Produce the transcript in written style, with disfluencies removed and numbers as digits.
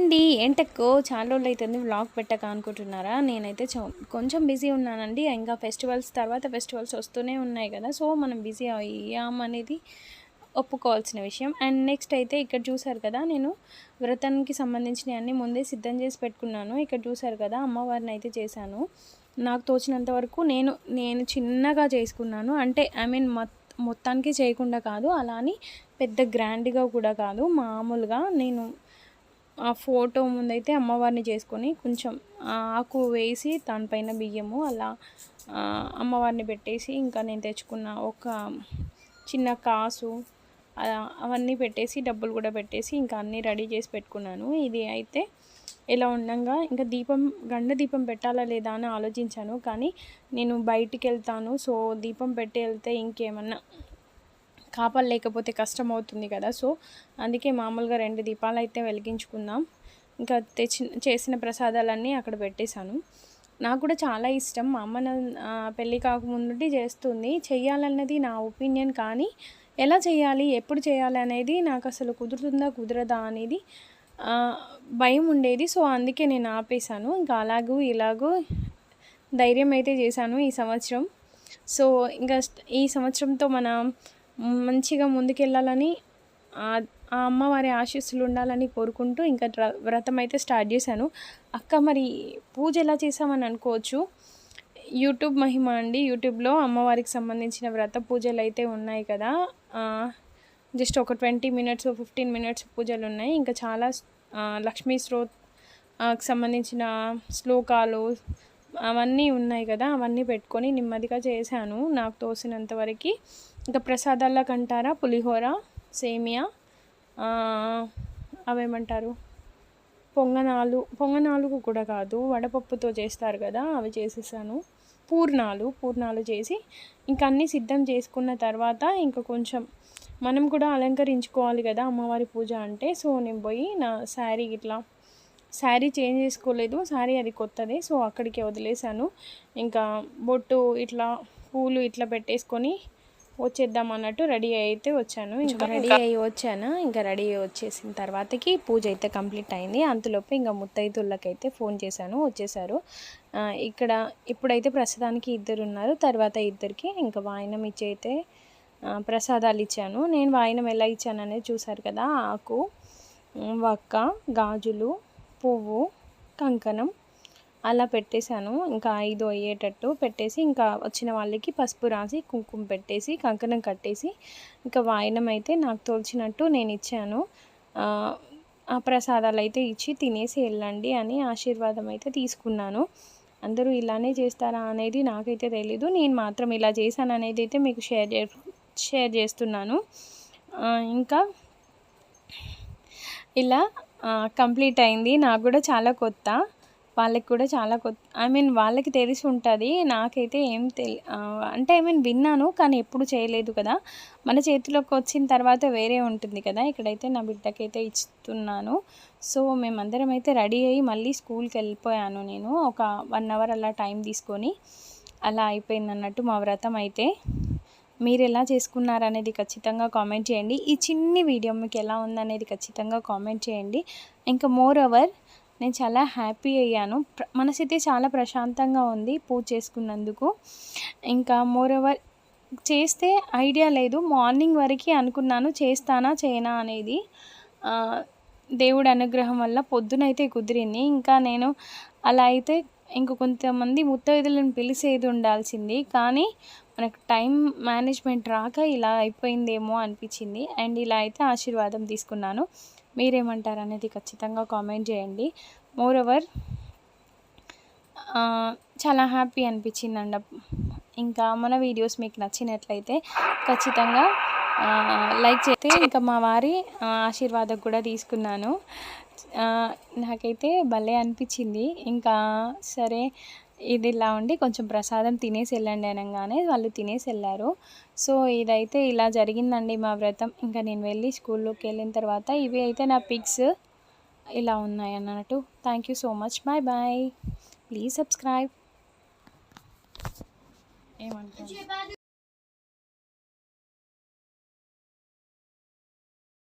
అండి ఏంటక్కో చాలా రోజులు అవుతుంది వ్లాగ్ పెట్టక అనుకుంటున్నారా? నేనైతే కొంచెం బిజీ ఉన్నానండి. ఇంకా ఫెస్టివల్స్ వస్తూనే ఉన్నాయి కదా, సో మనం బిజీ అయ్యామనేది ఒప్పుకోవాల్సిన విషయం. అండ్ నెక్స్ట్ అయితే ఇక్కడ చూసారు కదా, నేను వ్రతానికి సంబంధించిన అన్నీ ముందే సిద్ధం చేసి పెట్టుకున్నాను. ఇక్కడ చూసారు కదా, అమ్మవారిని అయితే చేశాను. నాకు తోచినంత వరకు నేను చిన్నగా చేసుకున్నాను. అంటే మొత్తానికి చేయకుండా కాదు, అలా అని పెద్ద గ్రాండ్గా కూడా కాదు, మామూలుగా నేను ఆ ఫోటో ముందైతే అమ్మవారిని చేసుకొని కొంచెం ఆకు వేసి దానిపైన బియ్యము అలా అమ్మవారిని పెట్టేసి, ఇంకా నేను తెచ్చుకున్న ఒక చిన్న కాసు అవన్నీ పెట్టేసి, డబ్బులు కూడా పెట్టేసి ఇంకా అన్నీ రెడీ చేసి పెట్టుకున్నాను. ఇది అయితే ఇలా ఉండగా ఇంకా గండ దీపం పెట్టాలా లేదా అని ఆలోచించాను. కానీ నేను బయటికి వెళ్తాను, సో దీపం పెట్టి వెళ్తే ఇంకేమన్నా కాపాలు లేకపోతే కష్టం అవుతుంది కదా, సో అందుకే మామూలుగా 2 దీపాలు అయితే వెలిగించుకుందాం. ఇంకా చేసిన ప్రసాదాలన్నీ అక్కడ పెట్టేశాను. నాకు కూడా చాలా ఇష్టం. మా అమ్మ పెళ్ళి కాకముందు చేస్తుంది, చెయ్యాలన్నది నా ఒపీనియన్. కానీ ఎలా చేయాలి, ఎప్పుడు చేయాలి అనేది నాకు అసలు కుదురుతుందా కుదరదా అనేది భయం ఉండేది. సో అందుకే నేను ఆపేశాను. ఇంకా ఇలాగూ ధైర్యం అయితే చేశాను ఈ సంవత్సరం. సో ఇంకా ఈ సంవత్సరంతో మనం మంచిగా ముందుకెళ్ళాలని, ఆ అమ్మవారి ఆశీస్సులు ఉండాలని కోరుకుంటూ ఇంకా వ్రతం అయితే స్టార్ట్ చేశాను. అక్క మరి పూజ ఎలా చేసామని అనుకోవచ్చు. యూట్యూబ్ మహిమ అండి. యూట్యూబ్లో అమ్మవారికి సంబంధించిన వ్రత పూజలు అయితే ఉన్నాయి కదా, జస్ట్ ఒక 20 మినిట్స్ 15 మినిట్స్ పూజలు ఉన్నాయి. ఇంకా చాలా లక్ష్మీ సంబంధించిన శ్లోకాలు అవన్నీ ఉన్నాయి కదా, అవన్నీ పెట్టుకొని నెమ్మదిగా చేశాను నాకు తోసినంత వరకు. ఇంకా ప్రసాదాల కంటారా, పులిహోర, సేమియా, అవేమంటారు పొంగనాలు కూడా కాదు, వడపప్పుతో చేస్తారు కదా, అవి చేసేసాను. పూర్ణాలు చేసి ఇంకా అన్నీ సిద్ధం చేసుకున్న తర్వాత ఇంకా కొంచెం మనం కూడా అలంకరించుకోవాలి కదా అమ్మవారి పూజ అంటే. సో నేను పోయి నా శారీ చేంజ్ చేసుకోలేదు, శారీ అది కొత్తదే, సో అక్కడికి వదిలేశాను. ఇంకా బొట్టు ఇట్లా పూలు ఇట్లా పెట్టేసుకొని వచ్చేద్దాం అన్నట్టు రెడీ అయితే వచ్చాను. ఇంకా రెడీ అయ్యి వచ్చేసిన తర్వాతకి పూజ అయితే కంప్లీట్ అయింది. అంతలోపు ఇంకా ముత్తైదుళ్ళకైతే ఫోన్ చేశాను, వచ్చేసారు. ఇప్పుడైతే ప్రస్తుతానికి 2 ఉన్నారు, తర్వాత 2కి ఇంకా వాయినం ఇచ్చి అయితే ప్రసాదాలు ఇచ్చాను. నేను వాయినం ఎలా ఇచ్చాను అనేది చూసారు కదా, ఆకు, వక్క, గాజులు, పువ్వు, కంకణం అలా పెట్టేశాను. ఇంకా 5 అయ్యేటట్టు పెట్టేసి ఇంకా వచ్చిన వాళ్ళకి పసుపు రాసి కుంకుమ పెట్టేసి కంకణం కట్టేసి ఇంకా వాయినం అయితే నాకు తోచినట్టు నేను ఇచ్చాను. ఆ ప్రసాదాలు అయితే ఇచ్చి తినేసి వెళ్ళండి అని ఆశీర్వాదం అయితే తీసుకున్నాను. అందరూ ఇలానే చేస్తారా అనేది నాకైతే తెలీదు, నేను మాత్రం ఇలా చేశాను అనేది అయితే మీకు షేర్ చేస్తున్నాను. ఇంకా ఇలా కంప్లీట్ అయింది. నాకు కూడా చాలా కొత్త, వాళ్ళకి కూడా చాలా కొత్త. వాళ్ళకి తెలిసి ఉంటుంది, నాకైతే విన్నాను కానీ ఎప్పుడు చేయలేదు కదా. మన చేతిలోకి వచ్చిన తర్వాత వేరే ఉంటుంది కదా. ఇక్కడైతే నా బిడ్డకైతే ఇస్తున్నాను. సో మేమందరం అయితే రెడీ అయ్యి మళ్ళీ స్కూల్కి వెళ్ళిపోయాను. నేను ఒక 1 అవర్ అలా టైం తీసుకొని అలా అయిపోయింది అన్నట్టు మా వ్రతం అయితే. మీరు ఎలా చేసుకున్నారనేది ఖచ్చితంగా కామెంట్ చేయండి. ఈ చిన్ని వీడియో మీకు ఎలా ఉందనేది ఖచ్చితంగా కామెంట్ చేయండి. ఇంకా మోర్ ఓవర్ నేను చాలా హ్యాపీ అయ్యాను, మనసైతే చాలా ప్రశాంతంగా ఉంది పూజ చేసుకున్నందుకు. ఇంకా మోర్ ఓవర్ చేస్తే ఐడియా లేదు, మార్నింగ్ వరకు అనుకున్నాను చేస్తానా చేయనా అనేది. దేవుడి అనుగ్రహం వల్ల పొద్దునైతే కుదిరింది. ఇంకా నేను అలా అయితే కొంతమంది ముత్తైదులను పిలిచేది ఉండాల్సింది, కానీ మనకు టైం మేనేజ్మెంట్ రాక ఇలా అయిపోయిందేమో అనిపించింది. అండ్ ఇలా అయితే ఆశీర్వాదం తీసుకున్నాను. మీరేమంటారు అనేది ఖచ్చితంగా కామెంట్ చేయండి. మోర్ ఓవర్ చాలా హ్యాపీ అనిపించిందండి. ఇంకా మన వీడియోస్ మీకు నచ్చినట్లయితే ఖచ్చితంగా లైక్ చేస్తే ఇంకా మా వారి ఆశీర్వాదం కూడా తీసుకున్నాను. నాకైతే భలే అనిపించింది. ఇంకా సరే ఇది ఇలా ఉండి కొంచెం ప్రసాదం తినేసి వెళ్ళండి అనగానే వాళ్ళు తినేసి వెళ్ళారు. సో ఇదైతే ఇలా జరిగిందండి మా వ్రతం. ఇంకా నేను వెళ్ళి స్కూల్లోకి వెళ్ళిన తర్వాత ఇవి అయితే నా పిక్స్ ఇలా ఉన్నాయి అన్నట్టు. Thank you so much. Bye. Please subscribe. ఏమంటారు.